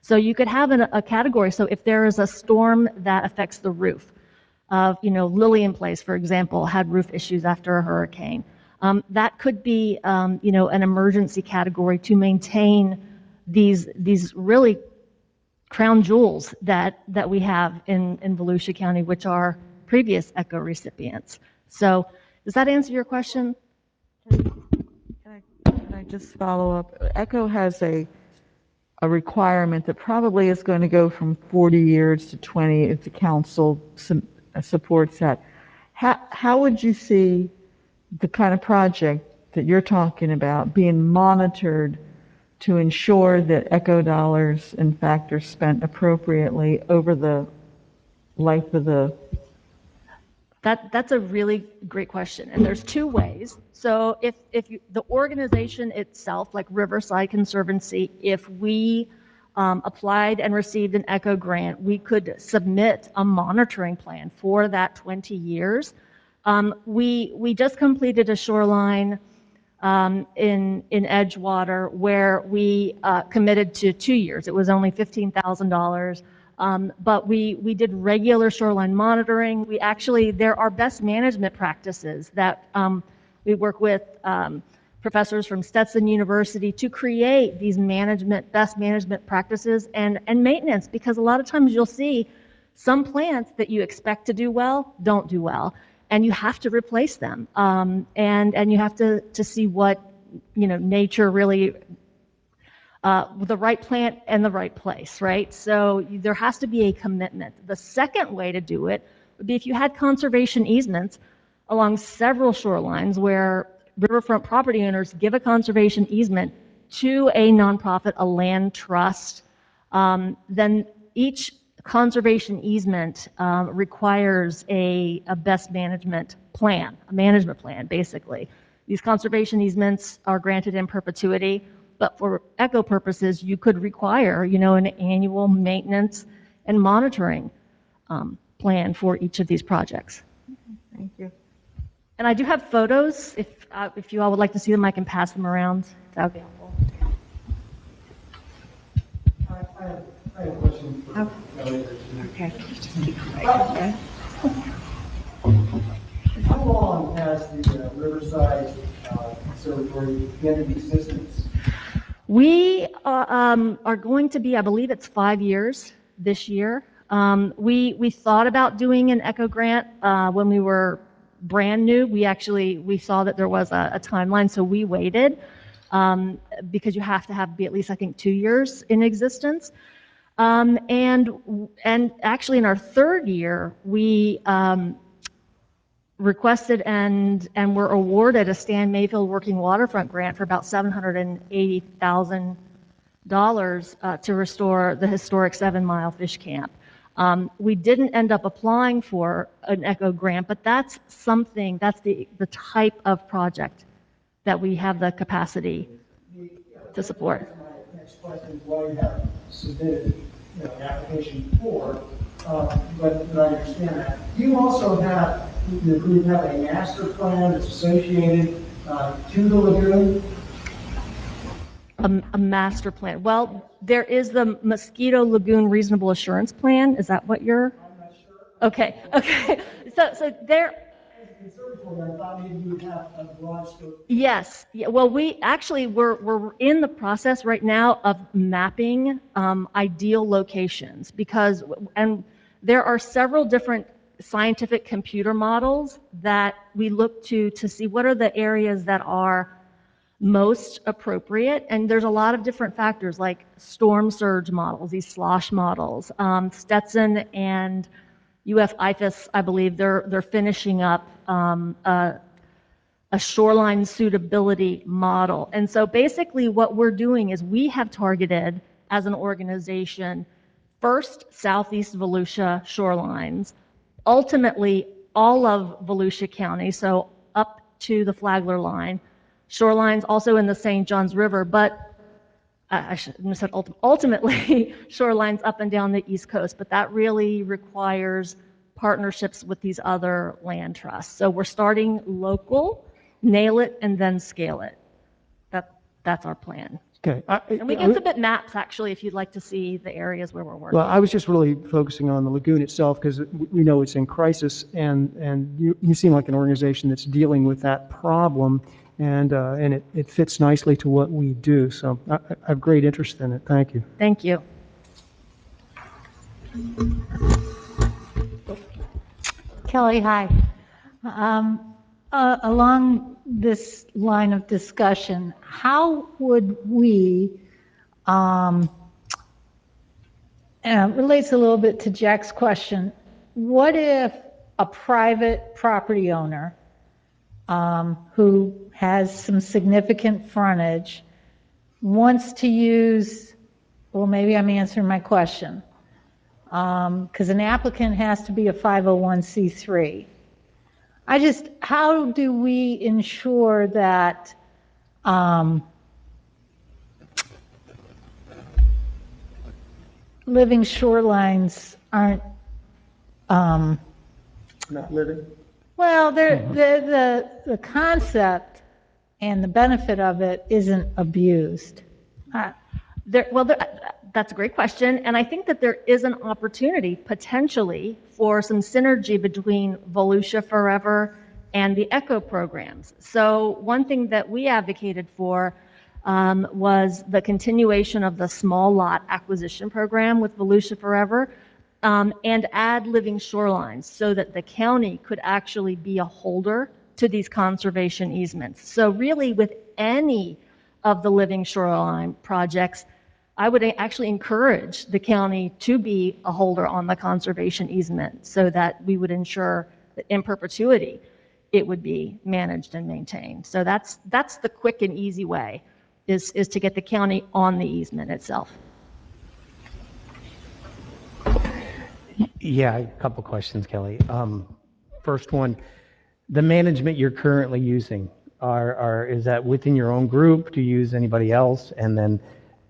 So you could have a category. So if there is a storm that affects the roof of, Lillian Place, for example, had roof issues after a hurricane. That could be, an emergency category to maintain these really crown jewels that we have in Volusia County, which are previous ECHO recipients. So does that answer your question? Can I just follow up? ECHO has a requirement that probably is going to go from 40 years to 20 if the council supports that. How would you see the kind of project that you're talking about being monitored to ensure that ECHO dollars, in fact, are spent appropriately over the life of the... That's a really great question, and there's two ways. So if the organization itself, like Riverside Conservancy, if we applied and received an ECHO grant, we could submit a monitoring plan for that 20 years. We just completed a shoreline in Edgewater where we committed to 2 years. It was only $15,000. But we did regular shoreline monitoring. There are best management practices that we work with professors from Stetson University to create these best management practices and maintenance, because a lot of times you'll see some plants that you expect to do well don't do well, and you have to replace them. And you have to see what nature really the right plant and the right place, right? So there has to be a commitment. The second way to do it would be if you had conservation easements along several shorelines where riverfront property owners give a conservation easement to a nonprofit, a land trust, then each conservation easement requires a best management plan, a management plan, basically. These conservation easements are granted in perpetuity, but for ECHO purposes, you could require, an annual maintenance and monitoring plan for each of these projects. Thank you. And I do have photos. If you all would like to see them, I can pass them around. That would be helpful. I have a question for Kelly. Okay. How long has the Riverside Conservatory been in existence? We are going to be, I believe it's 5 years this year. We thought about doing an ECHO grant when we were brand new. We saw that there was a timeline, so we waited because you have to be at least, I think, 2 years in existence. And actually in our third year, we requested and were awarded a Stan Mayfield Working Waterfront grant for about $780,000 to restore the historic 7 Mile Fish Camp. We didn't end up applying for an ECHO grant, but that's the type of project that we have the capacity to support. My next question is why you haven't submitted an application for, but I understand that. Do you also have a master plan that's associated to the lagoon? A master plan. Well, there is the Mosquito Lagoon Reasonable Assurance Plan. Is that what you're? I'm not sure. Okay. So there. As a conservatory, I thought maybe you would have a broad scope. Yes. Yeah, well, we're in the process right now of mapping ideal locations and there are several different scientific computer models that we look to see what are the areas that are most appropriate. And there's a lot of different factors like storm surge models, these slosh models. Stetson and UF-IFAS, I believe, they're finishing up a shoreline suitability model. And so basically what we're doing is we have targeted as an organization first southeast Volusia shorelines, ultimately all of Volusia County, so up to the Flagler line, shorelines also in the St. Johns River, but I shouldn't have said ultimately shorelines up and down the East Coast, but that really requires partnerships with these other land trusts. So we're starting local, nail it, and then scale it. That's our plan. Okay. And we can submit maps, actually, if you'd like to see the areas where we're working. Well, I was just really focusing on the lagoon itself because we know it's in crisis, and you seem like an organization that's dealing with that problem, and it fits nicely to what we do. So I have great interest in it. Thank you. Thank you. Kelly, hi. Along this line of discussion, how would we, relates a little bit to Jack's question, what if a private property owner who has some significant frontage wants to use, well, maybe I'm answering my question, because an applicant has to be a 501c3. How do we ensure that living shorelines aren't Not living? well, the concept and the benefit of it isn't abused? That's a great question, and I think that there is an opportunity potentially for some synergy between Volusia Forever and the ECHO programs. So one thing that we advocated for was the continuation of the small lot acquisition program with Volusia Forever and add living shorelines so that the county could actually be a holder to these conservation easements. So really with any of the living shoreline projects, I would actually encourage the county to be a holder on the conservation easement so that we would ensure that in perpetuity it would be managed and maintained. So that's the quick and easy way is to get the county on the easement itself. Yeah, a couple questions, Kelly. First one, the management you're currently using, is that within your own group? Do you use anybody else? And then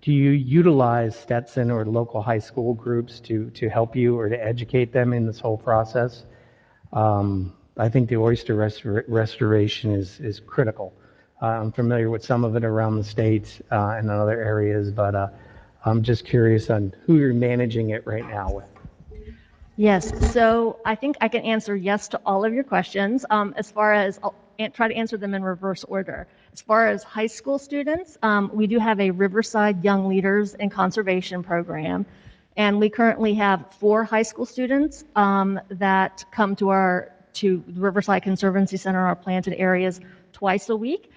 do you utilize Stetson or local high school groups to help you or to educate them in this whole process? I think the oyster restoration is critical. I'm familiar with some of it around the state and in other areas, but I'm just curious on who you're managing it right now with. Yes, so I think I can answer yes to all of your questions. As far as, I'll try to answer them in reverse order. As far as high school students, we do have a Riverside Young Leaders in Conservation program, and we currently have 4 high school students that come to the Riverside Conservancy Center, our planted areas, twice a week.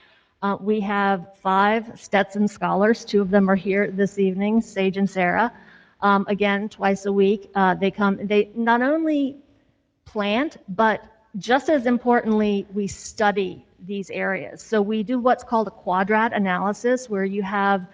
We have 5 Stetson scholars. 2 of them are here this evening, Sage and Sarah. Again, twice a week. They not only plant, but just as importantly, we study these areas. So we do what's called a quadrat analysis, where you have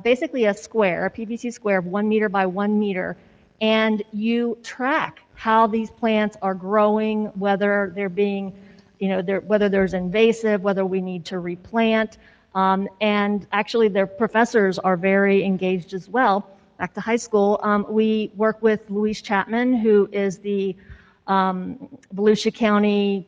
basically a square, a PVC square of 1 meter by 1 meter, and you track how these plants are growing, whether they're being, whether there's invasive, whether we need to replant. And actually, their professors are very engaged as well. Back to high school, we work with Louise Chapman, who is the Volusia County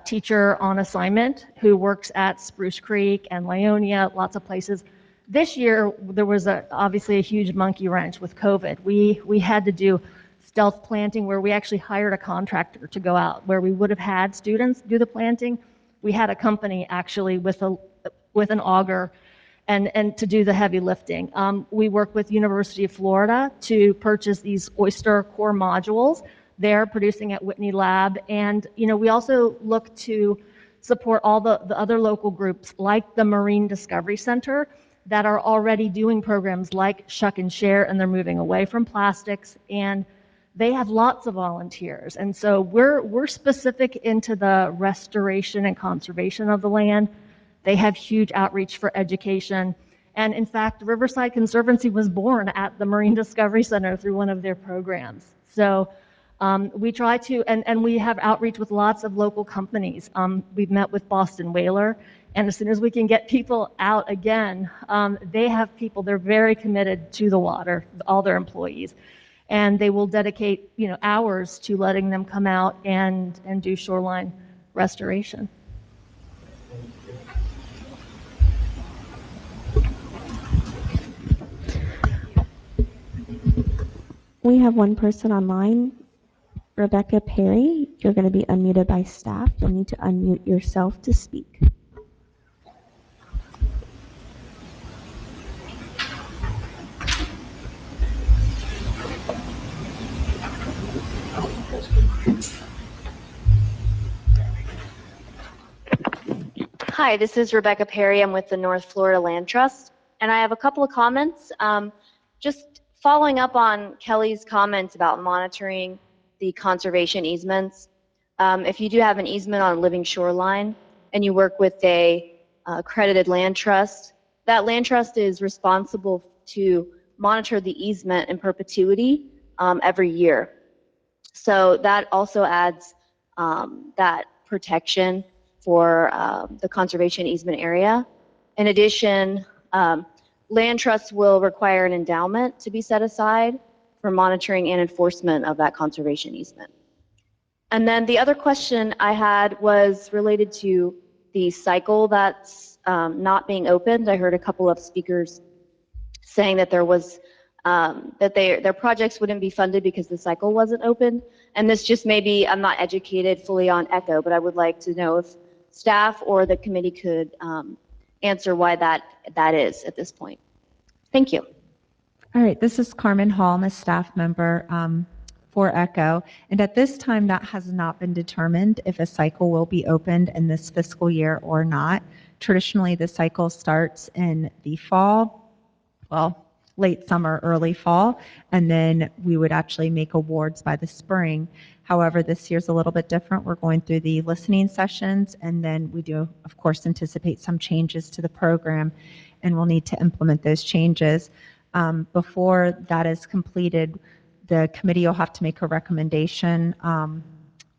teacher on assignment, who works at Spruce Creek and Leonia, lots of places. This year, there was obviously a huge monkey wrench with COVID. We had to do stealth planting, where we actually hired a contractor to go out, where we would have had students do the planting. We had a company actually with an auger and to do the heavy lifting. We work with University of Florida to purchase these oyster core modules. They're producing at Whitney Lab. And, we also look to support all the other local groups like the Marine Discovery Center that are already doing programs like Shuck and Share, and they're moving away from plastics, and they have lots of volunteers. And so we're specific into the restoration and conservation of the land. They have huge outreach for education. And in fact, Riverside Conservancy was born at the Marine Discovery Center through one of their programs. So we try to, and we have outreach with lots of local companies. We've met with Boston Whaler, and as soon as we can get people out again, they have people, they're very committed to the water, all their employees. And they will dedicate, hours to letting them come out and do shoreline restoration. We have one person online, Rebecca Perry. You're going to be unmuted by staff. You'll need to unmute yourself to speak. Hi, this is Rebecca Perry. I'm with the North Florida Land Trust, and I have a couple of comments. Just following up on Kelly's comments about monitoring the conservation easements. If you do have an easement on a living shoreline and you work with a accredited land trust, that land trust is responsible to monitor the easement in perpetuity every year. So that also adds that protection for the conservation easement area. In addition, land trusts will require an endowment to be set aside for monitoring and enforcement of that conservation easement. And then the other question I had was related to the cycle that's not being opened. I heard a couple of speakers saying that there was that their projects wouldn't be funded because the cycle wasn't open. And this just maybe, I'm not educated fully on ECHO, but I would like to know if staff or the committee could answer why that is at this point. Thank you. All right, this is Carmen Hall. I'm a staff member for ECHO. And at this time, that has not been determined if a cycle will be opened in this fiscal year or not. Traditionally, the cycle starts in the fall, well, late summer, early fall, and then we would actually make awards by the spring. However, this year's a little bit different. We're going through the listening sessions, and then we do, of course, anticipate some changes to the program, and we'll need to implement those changes. Before that is completed, the committee will have to make a recommendation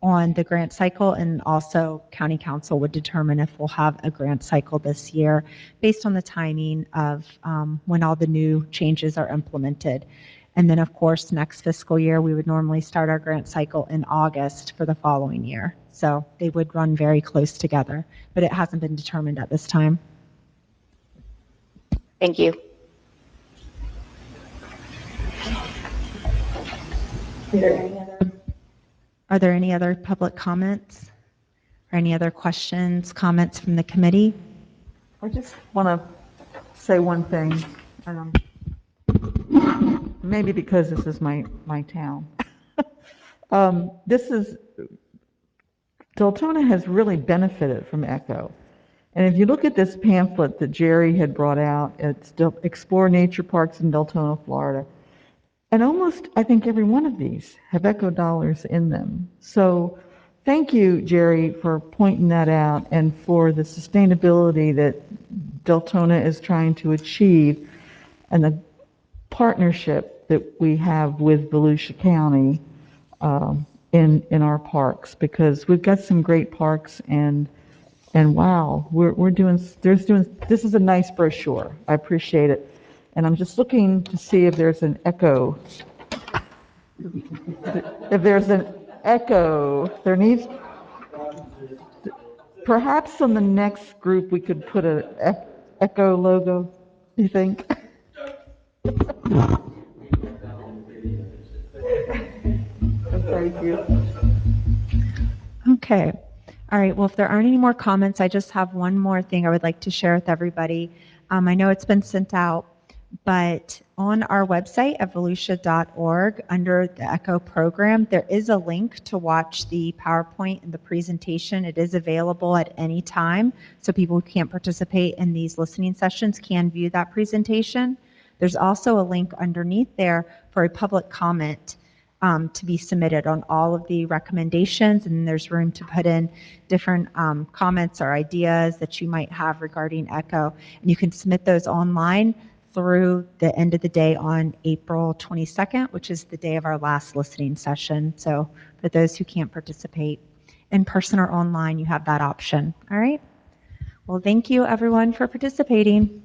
on the grant cycle, and also County Council would determine if we'll have a grant cycle this year based on the timing of when all the new changes are implemented. And then, of course, next fiscal year, we would normally start our grant cycle in August for the following year. So they would run very close together, but it hasn't been determined at this time. Thank you. Are there any other public comments or any other questions, comments from the committee? I just want to say one thing. Maybe because this is my town. Deltona has really benefited from ECHO. And if you look at this pamphlet that Jerry had brought out, it's Explore Nature Parks in Deltona, Florida. And almost, I think, every one of these have ECHO dollars in them. So thank you, Jerry, for pointing that out and for the sustainability that Deltona is trying to achieve and the partnership that we have with Volusia County in our parks, because we've got some great parks, and wow, this is a nice brochure. I appreciate it. And I'm just looking to see if there's an echo. If there's an echo, there needs, perhaps on the next group we could put an echo logo, you think? Thank you. Okay. All right. Well, if there aren't any more comments, I just have one more thing I would like to share with everybody. I know it's been sent out, but on our website at volusia.org, under the ECHO program, there is a link to watch the PowerPoint and the presentation. It is available at any time, so people who can't participate in these listening sessions can view that presentation. There's also a link underneath there for a public comment to be submitted on all of the recommendations, and there's room to put in different comments or ideas that you might have regarding ECHO. And you can submit those online through the end of the day on April 22nd, which is the day of our last listening session. So for those who can't participate in person or online, you have that option. All right. Well, thank you everyone for participating.